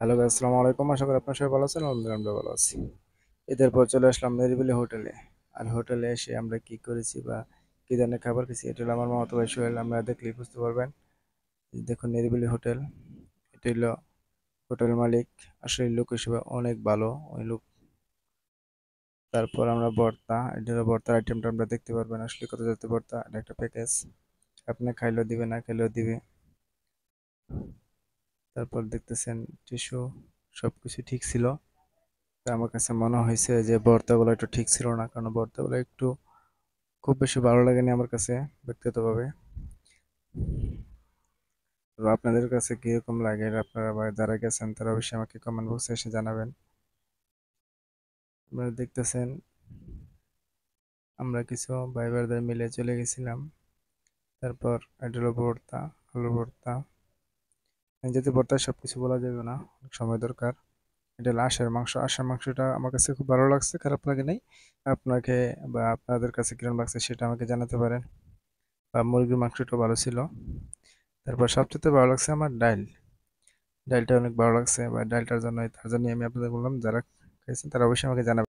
Hello guys, আসসালামু আলাইকুম। আশা করি আপনারা সবাই ভালো আছেন। আলহামদুলিল্লাহ আমরা ভালো আছি। ঈদের পর চলে আসলাম নিরিবিলি হোটেলে। আর হোটেলে এসে আমরা কি করেছি বা কি ধরনের খাবার খেয়েছি, এটা হলো আমার মামাতো ভাই সোহেল। আমরা দেখলেই বুঝতে পারবেন। এই দেখুন নিরিবিলি হোটেল। এটা হলো হোটেল মালিক। আসলে লোক হিসেবে অনেক ভালো ওই লোক। তারপর আমরা ভর্তা, এটা হলো ভর্তার আইটেমটা আমরা দেখতে পারবেন। আসলে কত যাতে ভর্তা, এটা একটা প্যাকেজ। আপনি খাইলেও দিবে, না খাইলেও দিবে। তারপর দেখতেছেন টিস্যু, সবকিছু ঠিক ছিল। তা আমার কাছে মনে হয়েছে যে ভর্তাগুলো একটু ঠিক ছিল না, কারণ ভর্তাগুলো একটু খুব বেশি ভালো লাগেনি আমার কাছে ব্যক্তিগতভাবে। তো আপনাদের কাছে কিরকম লাগে, আপনারা বা যারা গেছেন তারা অবশ্যই আমাকে কমেন্ট বক্সে এসে জানাবেন। আপনারা দেখতেছেন আমরা কিছু ভাই ব্রাদার মিলে চলে গেছিলাম। তারপর এটা হলো ভর্তা, আলু ভর্তা। যেহেতু ভর্তায় সব কিছু বলা যাবে না, অনেক সময় দরকার। এটা হলো আঁশের মাংস। আঁশের মাংসটা আমার কাছে খুব ভালো লাগছে, খারাপ লাগে নাই। আপনাকে বা আপনাদের কাছে কিরকম লাগছে সেটা আমাকে জানাতে পারেন। বা মুরগির মাংসটা ভালো ছিল। তারপর সবচেয়ে ভালো লাগছে আমার ডাল। ডালটা অনেক ভালো লাগছে, বা ডালটার জন্য তার জন্য আমি আপনাদের বললাম, যারা খাইছেন তারা অবশ্যই আমাকে জানাবেন।